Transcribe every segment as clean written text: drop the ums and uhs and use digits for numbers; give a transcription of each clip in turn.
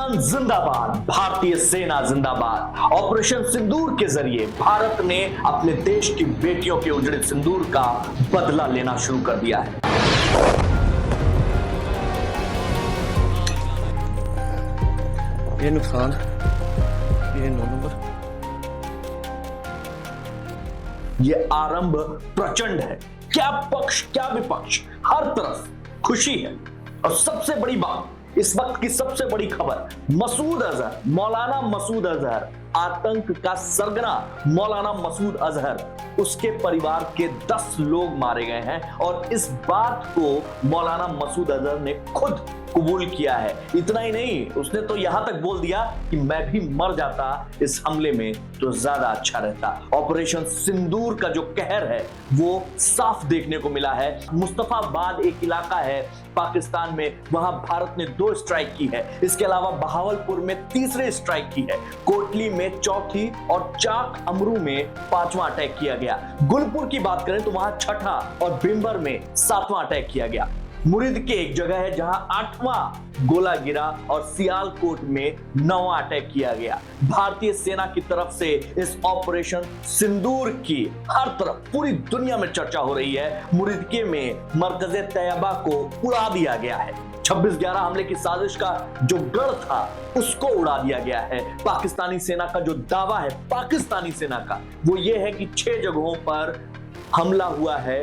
पाकिस्तान जिंदाबाद, भारतीय सेना जिंदाबाद। ऑपरेशन सिंदूर के जरिए भारत ने अपने देश की बेटियों के उजड़े सिंदूर का बदला लेना शुरू कर दिया है। ये नुकसान, ये 9 नंबर। ये आरंभ प्रचंड है। क्या पक्ष क्या विपक्ष, हर तरफ खुशी है। और सबसे बड़ी बात, इस वक्त की सबसे बड़ी खबर, मसूद अजहर, मौलाना मसूद अजहर, आतंक का सरगना मौलाना मसूद अजहर, उसके परिवार के 10 लोग मारे गए हैं। और इस बात को मौलाना मसूद अजहर ने खुद कबूल किया है। इतना ही नहीं, उसने तो यहां तक बोल दिया कि मैं भी मर जाता इस हमले में तो ज्यादा अच्छा रहता। ऑपरेशन सिंदूर का जो कहर है वो साफ देखने को मिला है। मुस्तफाबाद एक इलाका है पाकिस्तान में, वहां भारत ने 2 स्ट्राइक की है। इसके अलावा बहावलपुर में 3री स्ट्राइक की है, कोटली में 4थी और चाक अमरू में 5वां अटैक किया गया। गुलपुर की बात करें तो वहां 6ठा और बिम्बर में 7वां अटैक किया गया। मुरिद के एक जगह है जहां 8वां गोला गिरा और सियालकोट में 9वां अटैक किया गया। भारतीय सेना की तरफ से इस ऑपरेशन सिंदूर की हर तरफ पूरी दुनिया में चर्चा हो रही है। मुरिदके में मरकज़े तैयबा को उड़ा दिया गया है। 26/11 हमले की साजिश का जो गढ़ था उसको उड़ा दिया गया है। पाकिस्तानी सेना का जो दावा है, पाकिस्तानी सेना का, वो ये है कि 6 जगहों पर हमला हुआ है,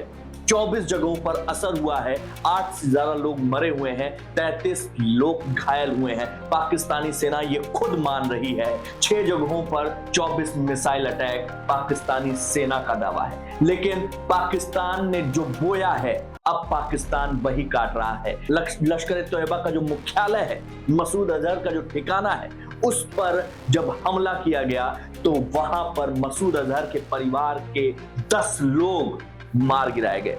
24 जगहों पर असर हुआ है, 8 से ज्यादा लोग मरे हुए हैं, 33 लोग घायल हुए हैं। पाकिस्तानी सेना ये खुद मान रही है। 6 जगहों पर 24 मिसाइल अटैक पाकिस्तानी सेना का दावा है। लेकिन पाकिस्तान ने जो बोया है, अब पाकिस्तान वही काट रहा है। लश्कर ए तोयबा का जो मुख्यालय है, मसूद अजहर का जो ठिकाना है, उस पर जब हमला किया गया तो वहां पर मसूद अजहर के परिवार के 10 लोग मार गिराए गए।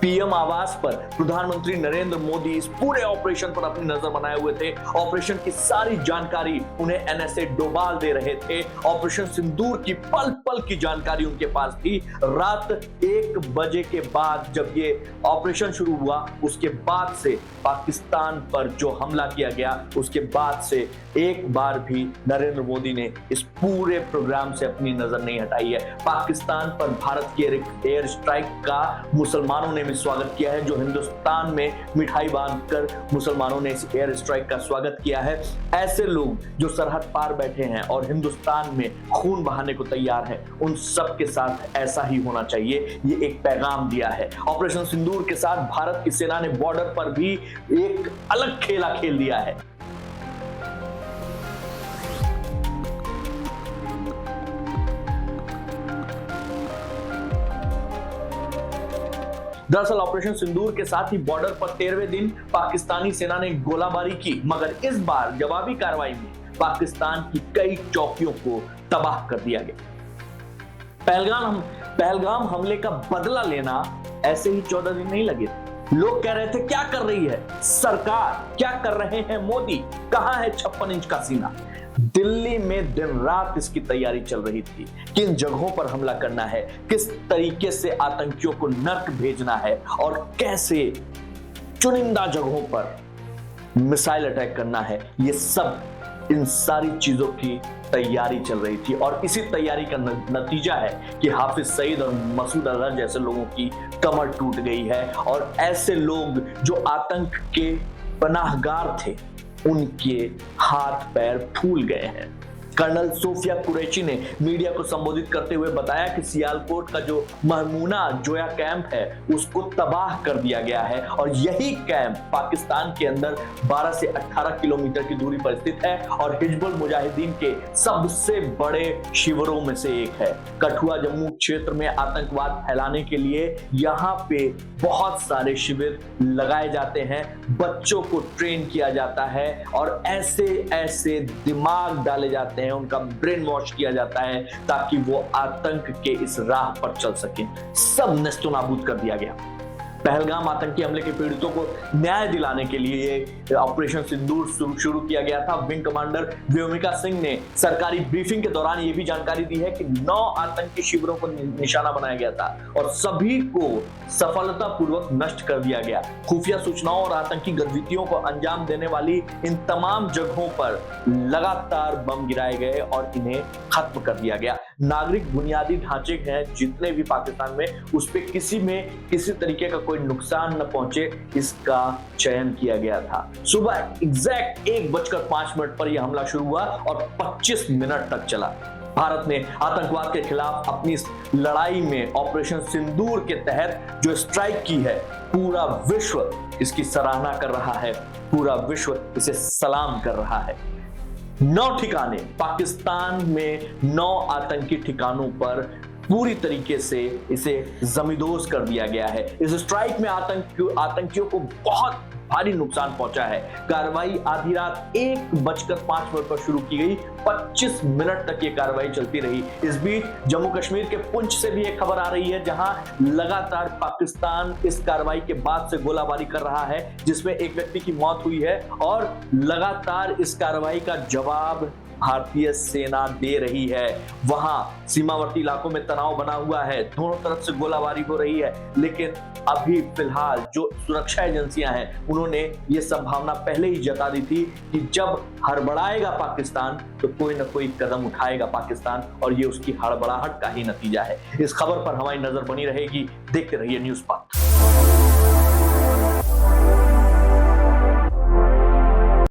पीएम आवास पर प्रधानमंत्री नरेंद्र मोदी इस पूरे ऑपरेशन पर अपनी नजर बनाए हुए थे। ऑपरेशन की सारी जानकारी उन्हें एनएसए डोभाल दे रहे थे। ऑपरेशन सिंदूर की पल पल की जानकारी उनके पास थी। रात 1 बजे के बाद जब ये ऑपरेशन शुरू हुआ, उसके बाद से पाकिस्तान पर जो हमला किया गया, उसके बाद से एक बार भी नरेंद्र मोदी ने इस पूरे प्रोग्राम से अपनी नजर नहीं हटाई है। पाकिस्तान पर भारत की एयर स्ट्राइक का मुसलमानों ने स्वागत किया है। जो हिंदुस्तान में मिठाई बांधकर मुसलमानों ने इस एयर स्ट्राइक का स्वागत किया है। ऐसे लोग जो सरहद पार बैठे हैं और हिंदुस्तान में खून बहाने को तैयार हैं, उन सब के साथ ऐसा ही होना चाहिए। ये एक पैगाम दिया है। ऑपरेशन सिंदूर के साथ भारत की सेना ने बॉर्डर पर भी एक अलग खेला खेल दिया है। दरअसल ऑपरेशन सिंदूर के साथ ही बॉर्डर पर 13वें दिन पाकिस्तानी सेना ने गोलाबारी की, मगर इस बार जवाबी कार्रवाई में पाकिस्तान की कई चौकियों को तबाह कर दिया गया। पहलगाम हमले का बदला लेना ऐसे ही 14 दिन नहीं लगे थे। लोग कह रहे थे क्या कर रही है सरकार, क्या कर रहे हैं मोदी, कहां है 56 इंच का सीना। दिल्ली में दिन रात इसकी तैयारी चल रही थी। किन जगहों पर हमला करना है, किस तरीके से आतंकियों को नर्क भेजना है और कैसे चुनिंदा जगहों पर मिसाइल अटैक करना है, ये सब, इन सारी चीजों की तैयारी चल रही थी। और इसी तैयारी का नतीजा है कि हाफिज सईद और मसूद अजहर जैसे लोगों की कमर टूट गई है। और ऐसे लोग जो आतंक के पनाहगार थे, उनके हाथ पैर फूल गए हैं। कर्नल सोफिया कुरैशी ने मीडिया को संबोधित करते हुए बताया कि सियालकोट का जो महमूना जोया कैंप है उसको तबाह कर दिया गया है और यही कैंप पाकिस्तान के अंदर 12 से 18 किलोमीटर की दूरी पर स्थित है और हिजबुल मुजाहिदीन के सबसे बड़े शिविरों में से एक है। कठुआ जम्मू क्षेत्र में आतंकवाद फैलाने के लिए यहाँ पे बहुत सारे शिविर लगाए जाते हैं, बच्चों को ट्रेन किया जाता है और ऐसे दिमाग डाले जाते हैं, उनका ब्रेन वॉश किया जाता है ताकि वो आतंक के इस राह पर चल सके। सब नेस्तनाबूद कर दिया गया। पहलगाम आतंकी हमले के पीड़ितों को न्याय दिलाने के लिए ये ऑपरेशन सिंदूर शुरू किया गया था। विंग कमांडर व्योमिका सिंह ने सरकारी ब्रीफिंग के दौरान ये भी जानकारी दी है कि 9 आतंकी शिविरों को निशाना बनाया गया था और सभी को सफलतापूर्वक नष्ट कर दिया गया। खुफिया सूचनाओं और आतंकी गतिविधियों को अंजाम देने वाली इन तमाम जगहों पर लगातार बम गिराए गए और इन्हें खत्म कर दिया गया। नागरिक बुनियादी ढांचे हैं जितने भी पाकिस्तान में, उस पे किसी तरीके का कोई नुकसान न पहुंचे, इसका चयन किया गया था। सुबह एग्जैक्ट 1:05 पर यह हमला शुरू हुआ और 25 मिनट तक चला। भारत ने आतंकवाद के खिलाफ अपनी इस लड़ाई में ऑपरेशन सिंदूर के तहत जो स्ट्राइक की है, पूरा विश्व इसकी सराहना कर रहा है, पूरा विश्व इसे सलाम कर रहा है। 9 ठिकाने, पाकिस्तान में 9 आतंकी ठिकानों पर पूरी तरीके से इसे जमींदोज कर दिया गया है। इस स्ट्राइक में आतंकियों को बहुत भारी नुकसान पहुंचा है। कार्रवाई आधी रात 1:05 पर शुरू की गई, 25 मिनट तक ये कार्रवाई चलती रही। इस बीच जम्मू कश्मीर के पुंछ से भी एक खबर आ रही है, जहां लगातार पाकिस्तान इस कार्रवाई के बाद से गोलाबारी कर रहा है, जिसमें एक व्यक्ति की मौत हुई है और लगातार इस कार्रवाई का जवाब भारतीय सेना दे रही है। वहां सीमावर्ती इलाकों में तनाव बना हुआ है, दोनों तरफ से गोलाबारी हो रही है, लेकिन अभी फिलहाल जो सुरक्षा एजेंसियां हैं उन्होंने ये संभावना पहले ही जता दी थी कि जब हड़बड़ाएगा पाकिस्तान तो कोई ना कोई कदम उठाएगा पाकिस्तान, और ये उसकी हड़बड़ाहट का ही नतीजा है। इस खबर पर हमारी नजर बनी रहेगी। देखते रहिए न्यूज़ 5।